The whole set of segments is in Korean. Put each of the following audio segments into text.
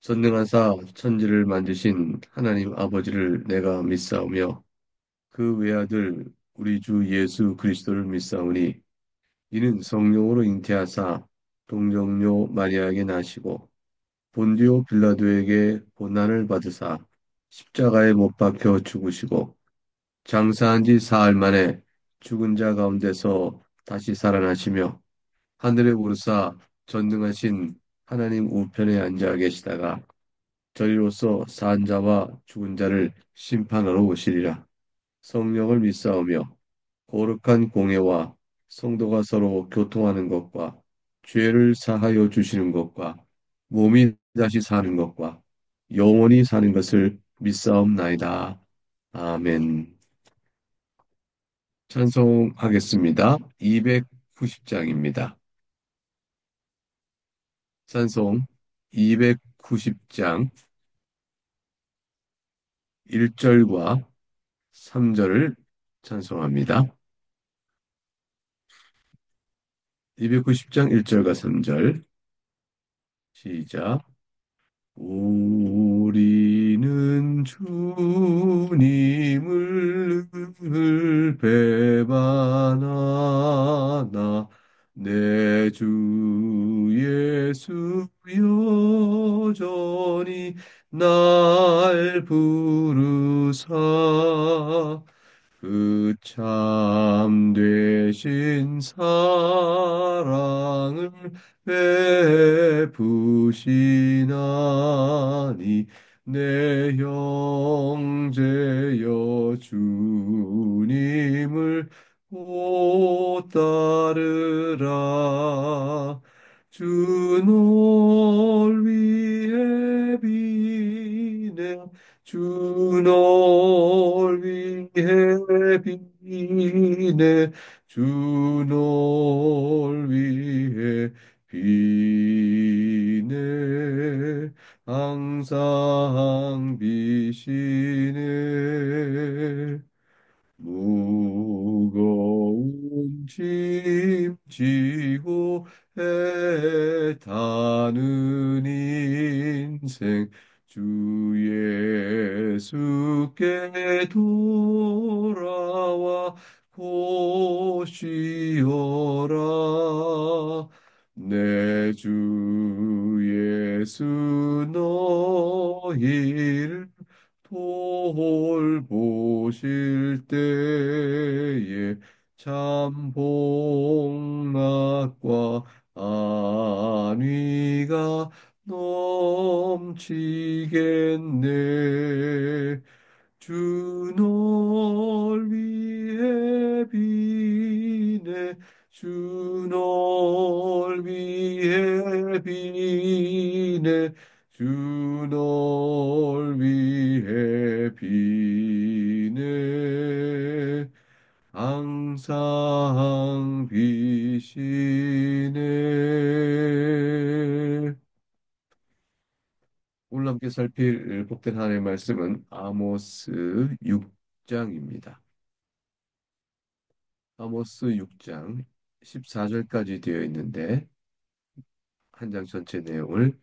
전능하사 천지를 만드신 하나님 아버지를 내가 믿사오며 그 외아들 우리 주 예수 그리스도를 믿사오니 이는 성령으로 잉태하사 동정녀 마리아에게 나시고 본디오 빌라도에게 고난을 받으사 십자가에 못 박혀 죽으시고 장사한 지 사흘 만에 죽은 자 가운데서 다시 살아나시며 하늘에 오르사 전능하신 하나님 우편에 앉아 계시다가 저리로서 산 자와 죽은 자를 심판하러 오시리라. 성령을 믿사오며 거룩한 공예와 성도가 서로 교통하는 것과 죄를 사하여 주시는 것과 몸이 다시 사는 것과 영원히 사는 것을 믿사옵나이다. 아멘. 찬송하겠습니다. 290장입니다. 찬송 290장 1절과 3절을 찬송합니다. 290장 1절과 3절 시작. 우리는 주님을 늘 배반하나 내 주 예수 여전히 날 부르사 그 참 되신 사랑을 베푸시나니 내 형제여 주님을 못 따르라 주 널 위해 비네 주 널 위해 비네 주 널 위해 비네 항상 비시네 무거운 짐 지고 애타는 인생 주 예수께 돌아와 곧 쉬어라 내 주 예수 너희를 돌보실 때에 참 복락과 안위가 넘치겠네. 주 널 위해 비네 주 널 위해 비네 주 널 위해 비네 항상 비시네. 오늘 함께 살필 복된 하나님의 말씀은 아모스 6장입니다. 아모스 6장 14절까지 되어 있는데 한 장 전체 내용을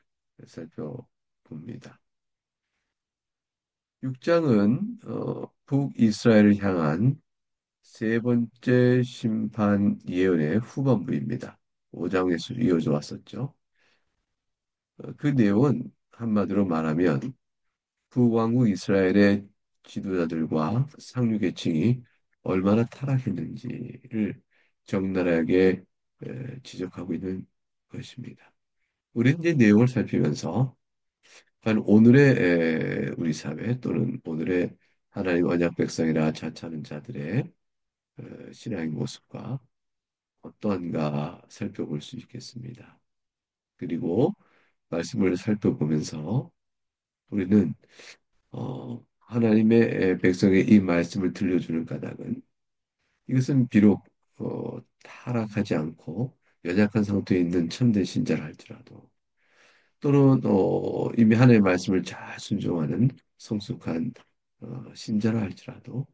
살펴봅니다. 6장은 북이스라엘을 향한 세 번째 심판 예언의 후반부입니다. 5장에서 이어져 왔었죠. 그 내용은 한마디로 말하면 북왕국 이스라엘의 지도자들과 상류 계층이 얼마나 타락했는지를 적나라하게 지적하고 있는 것입니다. 우리는 이제 내용을 살피면서 과연 오늘의 우리 사회 또는 오늘의 하나님 언약 백성이라 자처하는 자들의 신앙의 모습과 어떠한가 살펴볼 수 있겠습니다. 그리고 말씀을 살펴보면서 우리는 하나님의 백성의 이 말씀을 들려주는 까닭은 이것은 비록 타락하지 않고 연약한 상태에 있는 참된 신자라 할지라도 또는 이미 하나님의 말씀을 잘 순종하는 성숙한 신자라 할지라도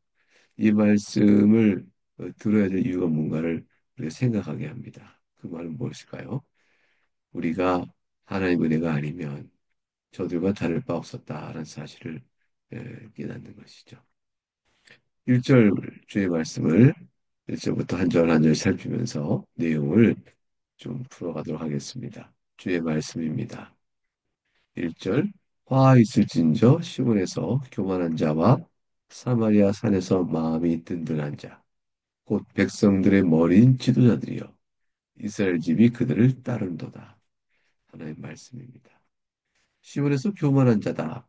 이 말씀을 들어야 될 이유가 뭔가를 우리가 생각하게 합니다. 그 말은 무엇일까요? 우리가 하나님의 은혜가 아니면 저들과 다를 바 없었다라는 사실을 깨닫는 것이죠. 1절 주의 말씀을 1절부터 한 절 한 절 살피면서 내용을 좀 풀어가도록 하겠습니다. 주의 말씀입니다. 1절 화 있을진저 시온에서 교만한 자와 사마리아 산에서 마음이 든든한 자, 곧 백성들의 머리인 지도자들이여 이스라엘 집이 그들을 따른도다. 하나의 말씀입니다. 시온에서 교만한 자다.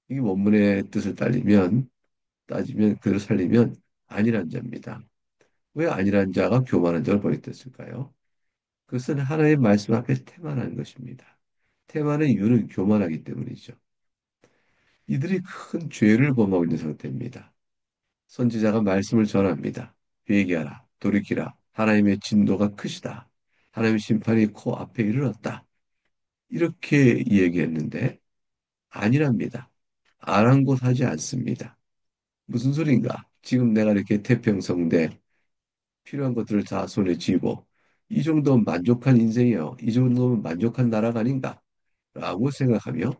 이게 원문의 뜻을 따지면 그를 살리면 안일한 자입니다. 왜 안일한 자가 교만한 자를 버렸을까요? 그것은 하나의 말씀 앞에 태만한 것입니다. 태만의 이유는 교만하기 때문이죠. 이들이 큰 죄를 범하고 있는 상태입니다. 선지자가 말씀을 전합니다. 회개하라, 돌이키라. 하나님의 진노가 크시다. 하나님의 심판이 코앞에 이르렀다. 이렇게 얘기했는데 아니랍니다. 아랑곳하지 않습니다. 무슨 소린가? 지금 내가 이렇게 태평성대 필요한 것들을 다 손에 쥐고 이 정도면 만족한 인생이요. 이 정도면 만족한 나라가 아닌가? 라고 생각하며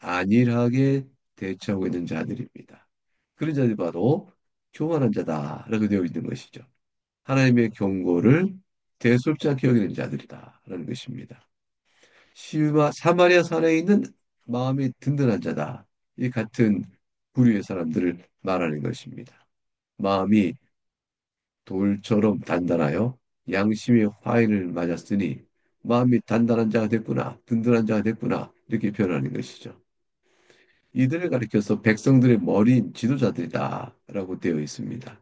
안일하게 대처하고 있는 자들입니다. 그런 자들이 바로 교만한 자다라고 되어 있는 것이죠. 하나님의 경고를 대수롭지 않게 여기는 자들이다라는 것입니다. 시와 사마리아 산에 있는 마음이 든든한 자다. 이 같은 부류의 사람들을 말하는 것입니다. 마음이 돌처럼 단단하여 양심의 화인을 맞았으니 마음이 단단한 자가 됐구나, 든든한 자가 됐구나 이렇게 표현하는 것이죠. 이들을 가리켜서 백성들의 머리인 지도자들이다라고 되어 있습니다.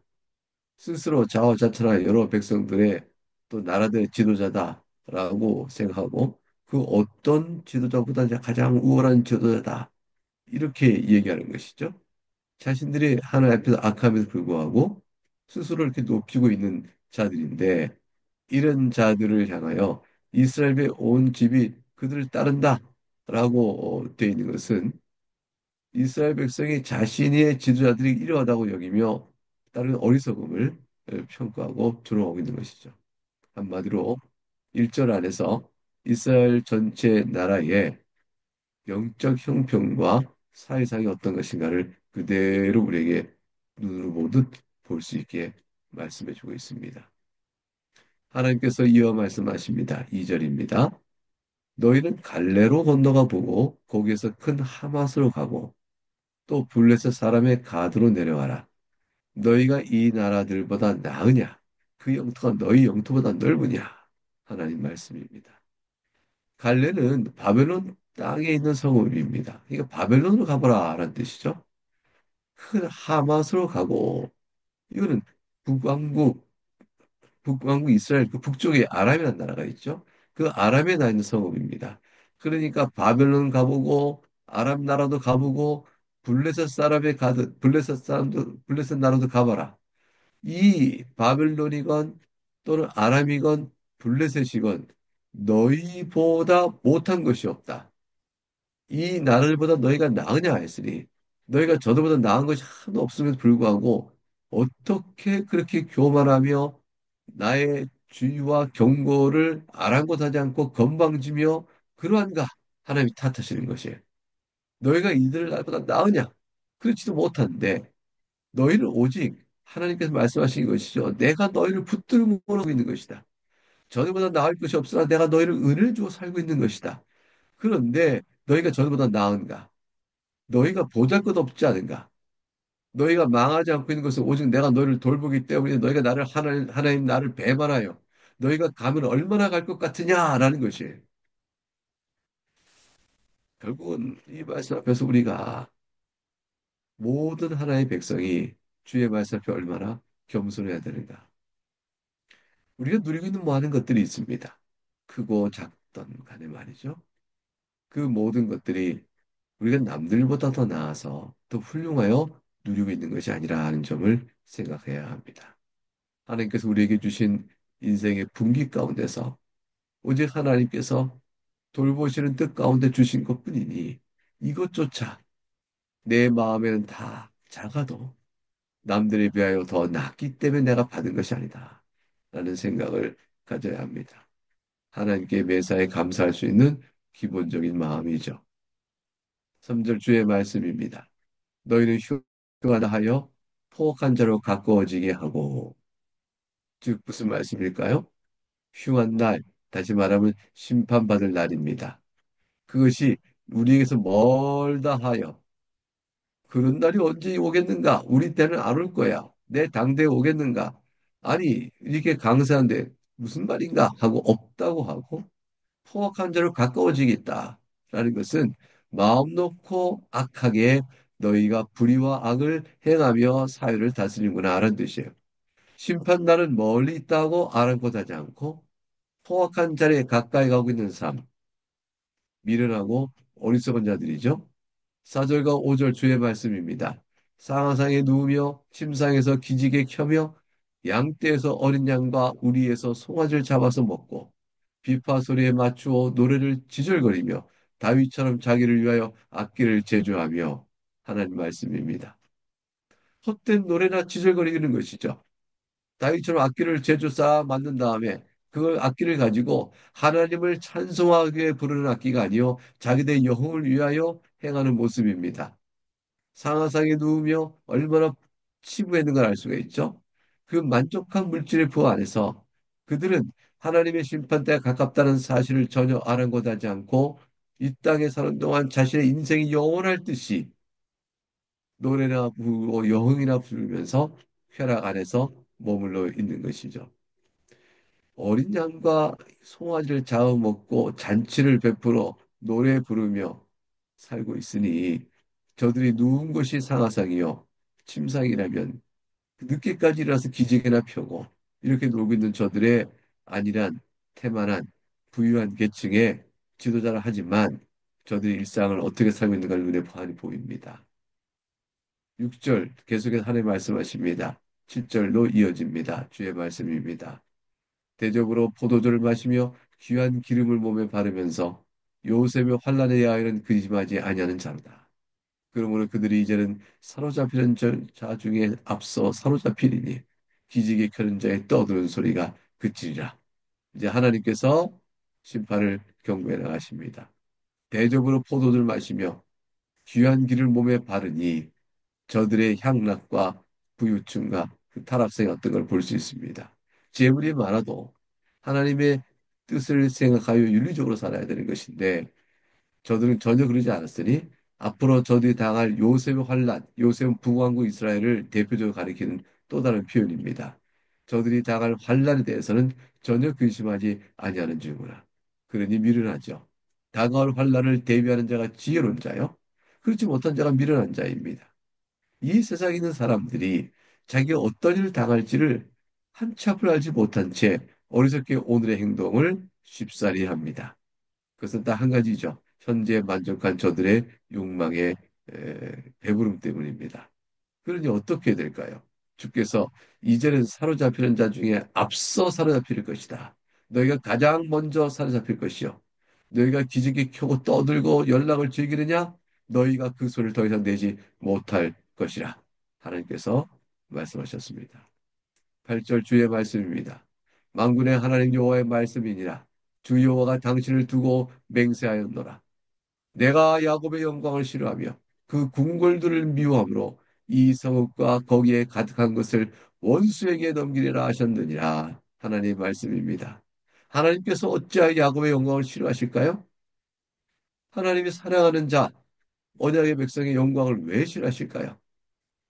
스스로 자화자찬하여 여러 백성들의 또 나라들의 지도자다라고 생각하고 그 어떤 지도자보다 가장 우월한 지도자다 이렇게 얘기하는 것이죠. 자신들이 하나님 앞에서 악함에도 불구하고 스스로 이렇게 높이고 있는 자들인데 이런 자들을 향하여 이스라엘의 온 집이 그들을 따른다라고 되어 있는 것은 이스라엘 백성이 자신의 지도자들이 이러하다고 여기며 다른 어리석음을 평가하고 조롱하고 있는 것이죠. 한마디로 1절 안에서 이스라엘 전체 나라의 영적 형편과 사회상이 어떤 것인가를 그대로 우리에게 눈으로 보듯 볼 수 있게 말씀해 주고 있습니다. 하나님께서 이어 말씀하십니다. 2절입니다. 너희는 갈레로 건너가 보고 거기에서 큰 하맛으로 가고 또 블레셋 사람의 가드로 내려가라. 너희가 이 나라들보다 나으냐? 그 영토가 너희 영토보다 넓으냐? 하나님 말씀입니다. 갈레는 바벨론 땅에 있는 성읍입니다. 그러니까 바벨론으로 가보라 라는 뜻이죠. 큰 하맛으로 가고 이거는 북왕국 북왕국 이스라엘 그 북쪽에 아람이라는 나라가 있죠. 그 아람에 나 있는 성읍입니다. 그러니까 바벨론 가보고 아람 나라도 가보고 블레셋 사람의 가드 블레셋 사람도 블레셋 나라도 가봐라. 이 바벨론이건 또는 아람이건 블레셋이건 너희보다 못한 것이 없다. 이 나라들보다 너희가 나으냐 했으니 너희가 저들보다 나은 것이 하나도 없음에도 불구하고 어떻게 그렇게 교만하며 나의 주의와 경고를 아랑곳하지 않고 건방지며 그러한가 하나님이 탓하시는 것이에요. 너희가 이들을 나보다 나으냐? 그렇지도 못한데 너희는 오직 하나님께서 말씀하신 것이죠. 내가 너희를 붙들고 하고 있는 것이다. 저들보다 나을 것이 없으나 내가 너희를 은혜를 주고 살고 있는 것이다. 그런데 너희가 저들보다 나은가? 너희가 보잘것없지 않은가? 너희가 망하지 않고 있는 것은 오직 내가 너희를 돌보기 때문에 너희가 나를 하나님 나를 배반하여 너희가 가면 얼마나 갈 것 같으냐라는 것이 결국은 이 말씀 앞에서 우리가 모든 하나의 백성이 주의 말씀 앞에 얼마나 겸손해야 되는가. 우리가 누리고 있는 많은 것들이 있습니다. 크고 작던 간에 말이죠. 그 모든 것들이 우리가 남들보다 더 나아서 더 훌륭하여 누리고 있는 것이 아니라 하는 점을 생각해야 합니다. 하나님께서 우리에게 주신 인생의 분기 가운데서 오직 하나님께서 돌보시는 뜻 가운데 주신 것뿐이니 이것조차 내 마음에는 다 작아도 남들에 비하여 더 낫기 때문에 내가 받은 것이 아니다. 라는 생각을 가져야 합니다. 하나님께 매사에 감사할 수 있는 기본적인 마음이죠. 3절 주의 말씀입니다. 너희는 휴가다 하여 포악한 자로 가까워지게 하고, 즉 무슨 말씀일까요? 흉한 날, 다시 말하면 심판받을 날입니다. 그것이 우리에게서 멀다 하여 그런 날이 언제 오겠는가? 우리 때는 안 올 거야. 내 당대에 오겠는가? 아니, 이렇게 강세한데 무슨 말인가? 하고 없다고 하고 포악한 자로 가까워지겠다. 라는 것은 마음 놓고 악하게 너희가 불의와 악을 행하며 사회를 다스리는구나 라는 뜻이에요. 심판날은 멀리 있다고 아랑곳하지 않고 포악한 자리에 가까이 가고 있는 삶, 미련하고 어리석은 자들이죠. 4절과 5절 주의 말씀입니다. 상하상에 누우며 침상에서 기지개 켜며 양떼에서 어린 양과 우리에서 송아지를 잡아서 먹고 비파 소리에 맞추어 노래를 지절거리며 다윗처럼 자기를 위하여 악기를 제조하며 하나님 말씀입니다. 헛된 노래나 지절거리는 것이죠. 다윗처럼 악기를 제조 쌓아 만든 다음에 그 악기를 가지고 하나님을 찬송하기 위해 부르는 악기가 아니요 자기들의 영혼을 위하여 행하는 모습입니다. 상하상에 누우며 얼마나 치부했는 걸 알 수가 있죠. 그 만족한 물질의 부하 안에서 그들은 하나님의 심판대가 가깝다는 사실을 전혀 아랑곳하지 않고 이 땅에 사는 동안 자신의 인생이 영원할 듯이 노래나 부르고 영흥이나 부르면서 쾌락 안에서 머물러 있는 것이죠. 어린 양과 송아지를 잡아먹고 잔치를 베풀어 노래 부르며 살고 있으니 저들이 누운 곳이 상하상이요 침상이라면 늦게까지 일어나서 기지개나 펴고 이렇게 놀고 있는 저들의 안일한 태만한 부유한 계층의 지도자라 하지만 저들의 일상을 어떻게 살고 있는가 눈에 환히 보입니다. 6절 계속해서 하나님 말씀하십니다. 7절로 이어집니다. 주의 말씀입니다. 대접으로 포도주를 마시며 귀한 기름을 몸에 바르면서 요셉의 환란에 대하여는 근심하지 아니하는 자로다. 그러므로 그들이 이제는 사로잡히는 자 중에 앞서 사로잡히리니 기지개 켜는 자의 떠드는 소리가 그치리라. 이제 하나님께서 심판을 경고해 나가십니다. 대접으로 포도주를 마시며 귀한 기를 몸에 바르니 저들의 향락과 부유층과 그 타락성의 어떤 걸 볼 수 있습니다. 재물이 많아도 하나님의 뜻을 생각하여 윤리적으로 살아야 되는 것인데 저들은 전혀 그러지 않았으니 앞으로 저들이 당할 요셉의 환란, 요셉은 북왕국 이스라엘을 대표적으로 가리키는 또 다른 표현입니다. 저들이 당할 환란에 대해서는 전혀 근심하지 아니하는 줄구나. 그러니 미련하죠. 다가올 환란을 대비하는 자가 지혜로운 자요. 그렇지 못한 자가 미련한 자입니다. 이 세상에 있는 사람들이 자기가 어떤 일을 당할지를 한치 앞을 알지 못한 채 어리석게 오늘의 행동을 쉽사리 합니다. 그것은 딱 한 가지죠. 현재 만족한 저들의 욕망의 배부름 때문입니다. 그러니 어떻게 될까요? 주께서 이제는 사로잡히는 자 중에 앞서 사로잡힐 것이다. 너희가 가장 먼저 사로잡힐 것이요. 너희가 기지개 켜고 떠들고 연락을 즐기느냐? 너희가 그 소리를 더 이상 내지 못할 것이라. 하나님께서 말씀하셨습니다. 8절 주의 말씀입니다. 만군의 하나님 여호와의 말씀이니라. 주 여호와가 당신을 두고 맹세하였노라. 내가 야곱의 영광을 싫어하며 그 궁궐들을 미워함으로 이 성읍과 거기에 가득한 것을 원수에게 넘기리라 하셨느니라. 하나님의 말씀입니다. 하나님께서 어찌하여 야곱의 영광을 싫어하실까요? 하나님이 사랑하는 자, 언약의 백성의 영광을 왜 싫어하실까요?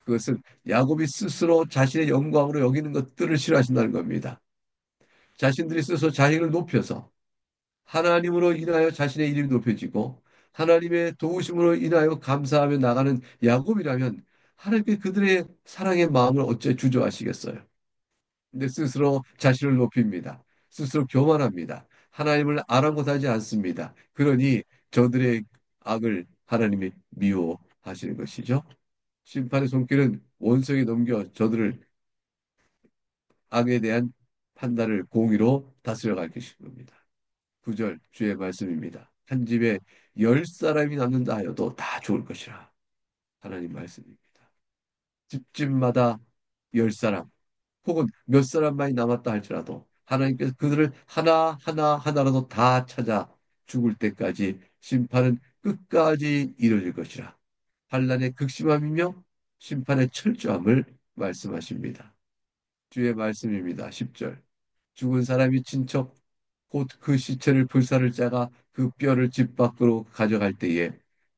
그것은 야곱이 스스로 자신의 영광으로 여기는 것들을 싫어하신다는 겁니다. 자신들이 스스로 자신을 높여서 하나님으로 인하여 자신의 이름이 높여지고 하나님의 도우심으로 인하여 감사하며 나가는 야곱이라면 하나님께 그들의 사랑의 마음을 어째 주저하시겠어요? 근데 스스로 자신을 높입니다. 스스로 교만합니다. 하나님을 아랑곳하지 않습니다. 그러니 저들의 악을 하나님이 미워하시는 것이죠. 심판의 손길은 원수에게 넘겨 저들을 악에 대한 판단을 공의로 다스려갈 것인 겁니다. 9절 주의 말씀입니다. 한 집에 10사람이 남는다 하여도 다 죽을 것이라. 하나님 말씀입니다. 집집마다 10사람 혹은 몇 사람만이 남았다 할지라도 하나님께서 그들을 하나하나 하나라도 다 찾아 죽을 때까지 심판은 끝까지 이루어질 것이라. 환란의 극심함이며 심판의 철저함을 말씀하십니다. 주의 말씀입니다. 10절. 죽은 사람이 친척 곧 그 시체를 불사를 짜가 그 뼈를 집 밖으로 가져갈 때에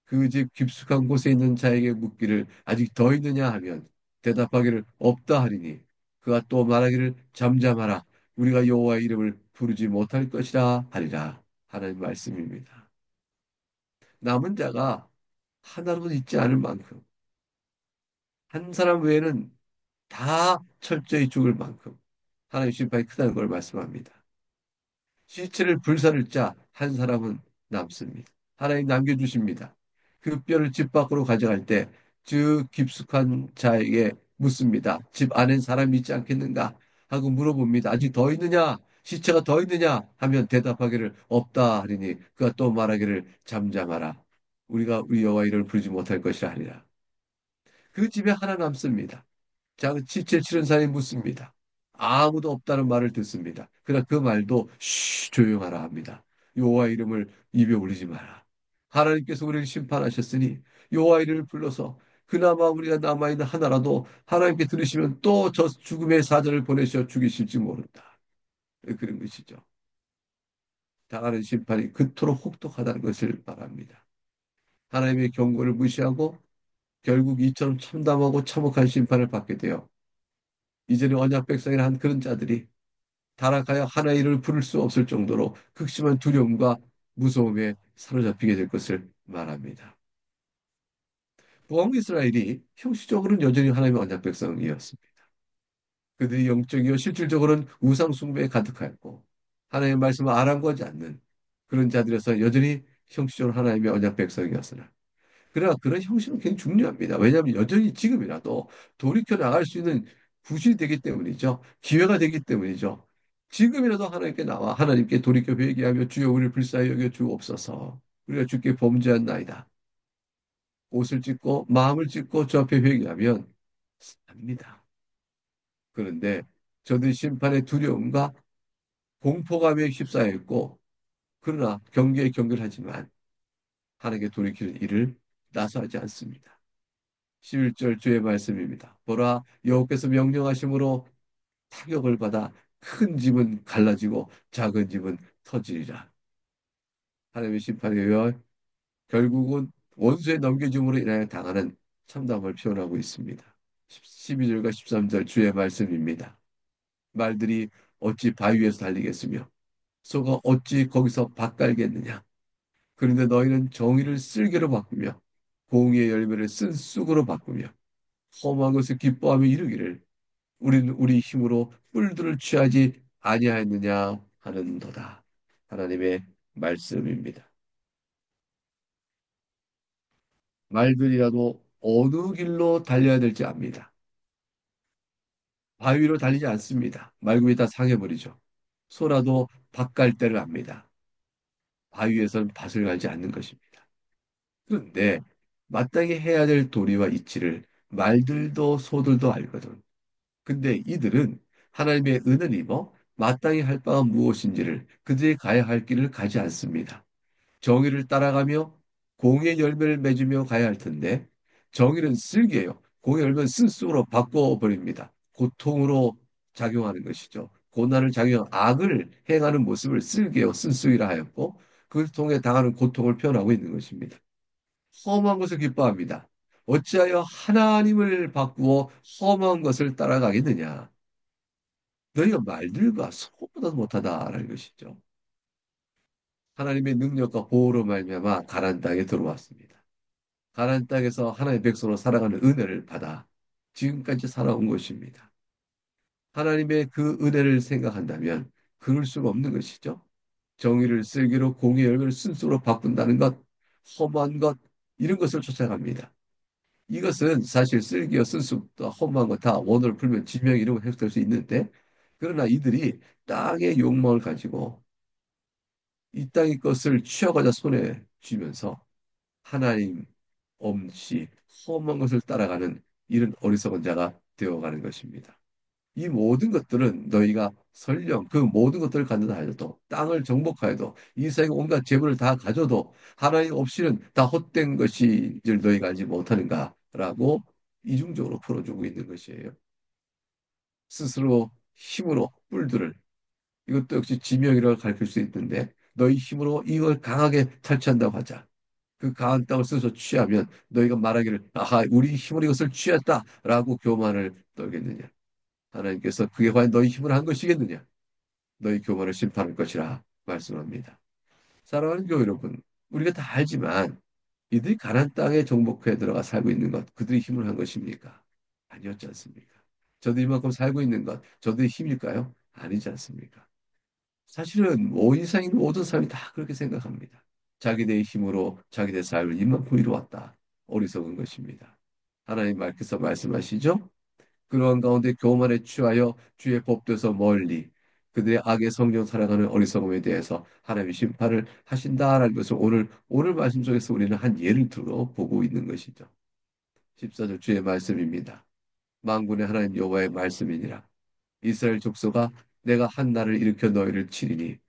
그 집 깊숙한 곳에 있는 자에게 묻기를 아직 더 있느냐 하면 대답하기를 없다 하리니 그가 또 말하기를 잠잠하라 우리가 여호와의 이름을 부르지 못할 것이라 하리라 하는 말씀입니다. 남은 자가 하나도 있지 않을 만큼 한 사람 외에는 다 철저히 죽을 만큼 하나님의 심판이 크다는 걸 말씀합니다. 시체를 불사를 짜 한 사람은 남습니다. 하나님 남겨주십니다. 그 뼈를 집 밖으로 가져갈 때 그 깊숙한 자에게 묻습니다. 집 안엔 사람이 있지 않겠는가? 하고 물어봅니다. 아직 더 있느냐? 시체가 더 있느냐? 하면 대답하기를 없다 하리니 그가 또 말하기를 잠잠하라. 우리가 우리 여호와 이름을 부르지 못할 것이라 하리라. 그 집에 하나 남습니다. 자, 지체 치른 사람이 묻습니다. 아무도 없다는 말을 듣습니다. 그러나 그 말도 조용하라 합니다. 여호와 이름을 입에 올리지 마라. 하나님께서 우리를 심판하셨으니 여호와 이름을 불러서 그나마 우리가 남아있는 하나라도 하나님께 들으시면 또 저 죽음의 사자를 보내셔 죽이실지 모른다. 그런 것이죠. 당하는 심판이 그토록 혹독하다는 것을 말합니다. 하나님의 경고를 무시하고 결국 이처럼 참담하고 참혹한 심판을 받게 되어 이제는 언약 백성이라 한 그런 자들이 타락하여 하나의 이름을 부를 수 없을 정도로 극심한 두려움과 무서움에 사로잡히게 될 것을 말합니다. 북왕 이스라엘이 형식적으로는 여전히 하나님의 언약 백성이었습니다. 그들이 영적이요 실질적으로는 우상 숭배에 가득하였고 하나님의 말씀을 아랑거하지 않는 그런 자들에서 여전히 형식적으로 하나님의 언약 백성이었으나 그러나 그런 형식은 굉장히 중요합니다. 왜냐하면 여전히 지금이라도 돌이켜 나갈 수 있는 구실이 되기 때문이죠. 기회가 되기 때문이죠. 지금이라도 하나님께 나와 하나님께 돌이켜 회개하며 주여 우리를 불쌍히 여겨 주옵소서. 우리가 주께 범죄한나이다. 옷을 찢고 마음을 찢고 주 앞에 회개하면 삽니다. 그런데 저들 심판의 두려움과 공포감에 휩싸여 있고 그러나 경계에 경계하지만 하나님께 돌이킬 일을 나서하지 않습니다. 11절 주의 말씀입니다. 보라, 여호께서 명령하심으로 타격을 받아 큰 집은 갈라지고 작은 집은 터지리라. 하나님의 심판에 의하여 결국은 원수의 넘겨줌으로 인하여 당하는 참담을 표현하고 있습니다. 12절과 13절 주의 말씀입니다. 말들이 어찌 바위 위에서 달리겠으며 소가 어찌 거기서 밭 갈겠느냐. 그런데 너희는 정의를 쓸개로 바꾸며 공의의 열매를 쓴 쑥으로 바꾸며 험한 것을 기뻐하며 이르기를 우리는 우리 힘으로 뿔들을 취하지 아니하였느냐 하는도다. 하나님의 말씀입니다. 말들이라도 어느 길로 달려야 될지 압니다. 바위로 달리지 않습니다. 말 위에 다 상해버리죠. 소라도 밭 갈 때를 압니다. 바위에서는 밭을 갈지 않는 것입니다. 그런데 마땅히 해야 될 도리와 이치를 말들도 소들도 알거든. 근데 이들은 하나님의 은혜를 입어 마땅히 할 바가 무엇인지를 그들이 가야 할 길을 가지 않습니다. 정의를 따라가며 공의 열매를 맺으며 가야 할 텐데 정의는 쓸개요. 공의 열매는 쓴쑥으로 바꿔버립니다. 고통으로 작용하는 것이죠. 고난을 작용, 악을 행하는 모습을 쓸개요, 쓴쑥이라 하였고 그걸 통해 당하는 고통을 표현하고 있는 것입니다. 험한 것을 기뻐합니다. 어찌하여 하나님을 바꾸어 험한 것을 따라가겠느냐? 너희가 말들과 소보다 못하다라는 것이죠. 하나님의 능력과 보호로 말미암아 가나안 땅에 들어왔습니다. 가나안 땅에서 하나님의 백성으로 살아가는 은혜를 받아 지금까지 살아온 것입니다. 하나님의 그 은혜를 생각한다면 그럴 수가 없는 것이죠. 정의를 쓸기로 공의 열매를 순수로 바꾼다는 것, 험한 것, 이런 것을 쫓아갑니다. 이것은 사실 쓸기와 순수도 험한 거 다 원어를 풀면 지명 이런 거 해석될 수 있는데 그러나 이들이 땅의 욕망을 가지고 이 땅의 것을 취하고자 손에 쥐면서 하나님 없이 험한 것을 따라가는 이런 어리석은 자가 되어가는 것입니다. 이 모든 것들은 너희가 설령 그 모든 것들을 갖는다 하여도 땅을 정복하여도 이 세상 온갖 재물을 다 가져도 하나님 없이는 다 헛된 것이 줄 너희가 알지 못하는가라고 이중적으로 풀어주고 있는 것이에요. 스스로 힘으로 뿔들을 이것도 역시 지명이라고 가르칠 수 있는데 너희 힘으로 이걸 강하게 탈취한다고 하자. 그 강한 땅을 스스로 취하면 너희가 말하기를 아하 우리 힘으로 이것을 취했다라고 교만을 떨겠느냐. 하나님께서 그게 과연 너희 힘으로 한 것이겠느냐. 너희 교만을 심판할 것이라 말씀합니다. 사랑하는 교회 여러분, 우리가 다 알지만 이들이 가나안 땅에 정복해 들어가 살고 있는 것, 그들이 힘을 한 것입니까? 아니었지 않습니까? 저도 이만큼 살고 있는 것, 저들의 힘일까요? 아니지 않습니까? 사실은 온 인생인 모든 사람이 다 그렇게 생각합니다. 자기들의 힘으로 자기들의 삶을 이만큼 이루었다. 어리석은 것입니다. 하나님 말께서 말씀하시죠? 그러한 가운데 교만에 취하여 주의 법도에서 멀리 그들의 악의 성령 살아가는 어리석음에 대해서 하나님이 심판을 하신다라는 것을 오늘 말씀 속에서 우리는 한 예를 들어 보고 있는 것이죠. 14절 주의 말씀입니다. 만군의 하나님 여호와의 말씀이니라. 이스라엘 족속아 내가 한 날을 일으켜 너희를 치리니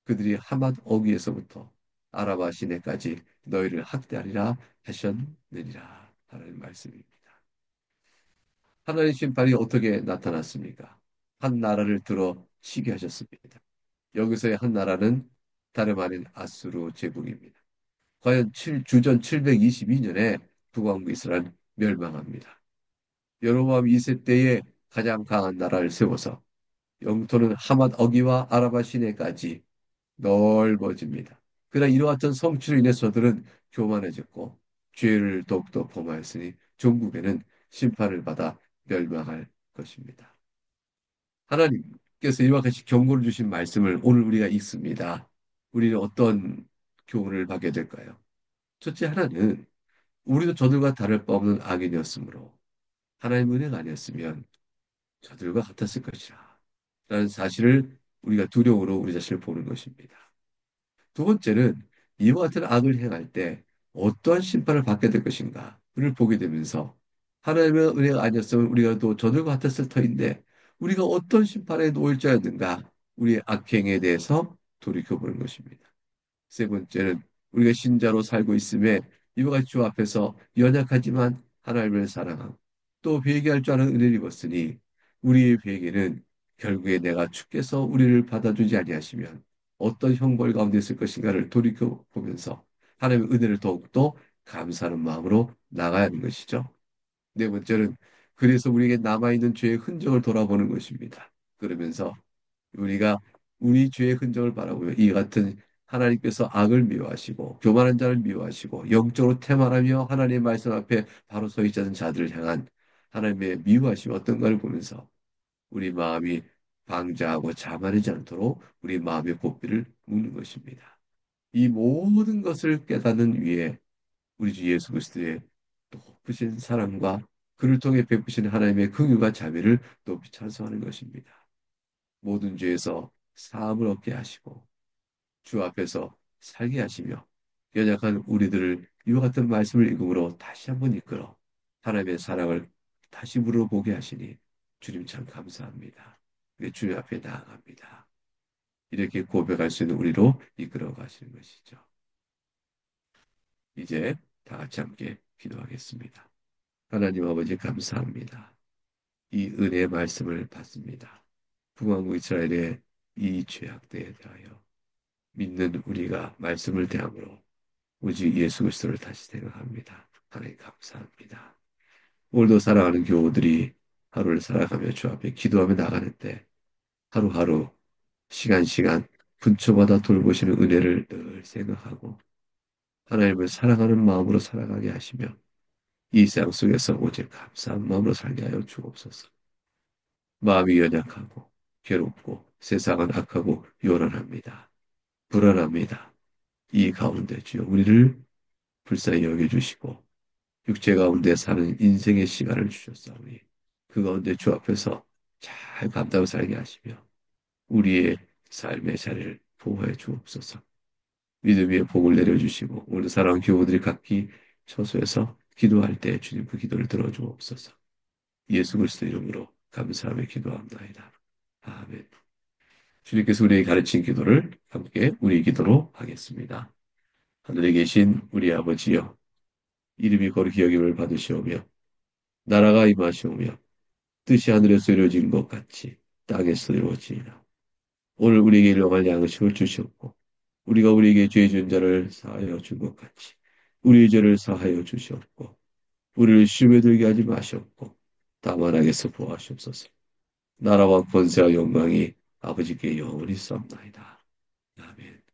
그들이 하맛 어귀에서부터 아라바 시내까지 너희를 학대하리라 하셨느니라. 하나님 말씀입니다. 하나님의 심판이 어떻게 나타났습니까? 한 나라를 들어 치게 하셨습니다. 여기서의 한 나라는 다름 아닌 아수르 제국입니다. 과연 주전 722년에 북왕국 이스라엘 멸망합니다. 여로보암 2세 때에 가장 강한 나라를 세워서 영토는 하맛 어기와 아라바 시내까지 넓어집니다. 그러나 이와 같은 성취로 인해 서들은 교만해졌고 죄를 더욱더 범하였으니 종국에는 심판을 받아 멸망할 것입니다. 하나님께서 이와 같이 경고를 주신 말씀을 오늘 우리가 읽습니다. 우리는 어떤 교훈을 받게 될까요? 첫째 하나는 우리도 저들과 다를 바 없는 악인이었으므로 하나님의 은혜가 아니었으면 저들과 같았을 것이라 라는 사실을 우리가 두려움으로 우리 자신을 보는 것입니다. 두 번째는 이와 같은 악을 행할 때 어떠한 심판을 받게 될 것인가를 보게 되면서 하나님의 은혜가 아니었으면 우리가 또 저들과 같았을 터인데 우리가 어떤 심판에 놓일자였는가 우리의 악행에 대해서 돌이켜보는 것입니다. 세 번째는 우리가 신자로 살고 있음에 이와 같이 주 앞에서 연약하지만 하나님을 사랑하고 또 회개할 줄 아는 은혜를 입었으니 우리의 회개는 결국에 내가 주께서 우리를 받아주지 아니하시면 어떤 형벌 가운데 있을 것인가를 돌이켜 보면서 하나님의 은혜를 더욱더 감사하는 마음으로 나가야 하는 것이죠. 네 번째는 그래서 우리에게 남아있는 죄의 흔적을 돌아보는 것입니다. 그러면서 우리가 우리 죄의 흔적을 바라보며 이 같은 하나님께서 악을 미워하시고 교만한 자를 미워하시고 영적으로 태만하며 하나님의 말씀 앞에 바로 서 있지 않은 자들을 향한 하나님의 미워하심이 어떤가를 보면서 우리 마음이 방자하고 자만하지 않도록 우리 마음의 고삐를 묶는 것입니다. 이 모든 것을 깨닫는 위에 우리 주 예수 그리스도의 높으신 사랑과 그를 통해 베푸신 하나님의 긍휼과 자비를 높이 찬송하는 것입니다. 모든 죄에서 사함을 얻게 하시고 주 앞에서 살게 하시며 연약한 우리들을 이와 같은 말씀을 읽음으로 다시 한번 이끌어 하나님의 사랑을 다시 물어보게 하시니 주님 참 감사합니다. 내 주님 앞에 나아갑니다. 이렇게 고백할 수 있는 우리로 이끌어 가시는 것이죠. 이제 다 같이 함께 기도하겠습니다. 하나님 아버지 감사합니다. 이 은혜의 말씀을 받습니다. 북왕국 이스라엘의 이 죄악대에 대하여 믿는 우리가 말씀을 대함으로 오직 예수 그리스도를 다시 생각합니다. 하나님 감사합니다. 오늘도 사랑하는 교우들이 하루를 살아가며 주 앞에 기도하며 나가는데 하루하루 시간 분초마다 돌보시는 은혜를 늘 생각하고 하나님을 사랑하는 마음으로 살아가게 하시며 이 세상 속에서 오직 감사한 마음으로 살게 하여 주옵소서. 마음이 연약하고 괴롭고 세상은 악하고 요란합니다. 불안합니다. 이 가운데 주여 우리를 불쌍히 여겨주시고 육체 가운데 사는 인생의 시간을 주셨사오니 그 가운데 주 앞에서 잘 감당하고 살게 하시며 우리의 삶의 자리를 보호해 주옵소서. 믿음 위에 복을 내려주시고 오늘 사랑하는 교우들이 각기 처소에서 기도할 때 주님 그 기도를 들어주옵소서. 예수 그리스도 이름으로 감사하며 기도합나이다. 아멘. 주님께서 우리에게 가르친 기도를 함께 우리 기도로 하겠습니다. 하늘에 계신 우리 아버지여, 이름이 거룩히 여김을 받으시오며, 나라가 임하시오며, 뜻이 하늘에서 이루어진 것 같이 땅에서 이루어지이다. 오늘 우리에게 일용할 양식을 주시옵고, 우리가 우리에게 죄 지은 자를 사하여 준 것 같이 우리의 죄를 사하여 주시옵고, 우리를 시험에 들게 하지 마시옵고, 다만 악에서 보호하시옵소서. 나라와 권세와 영광이 아버지께 영원히 썸나이다. 아멘.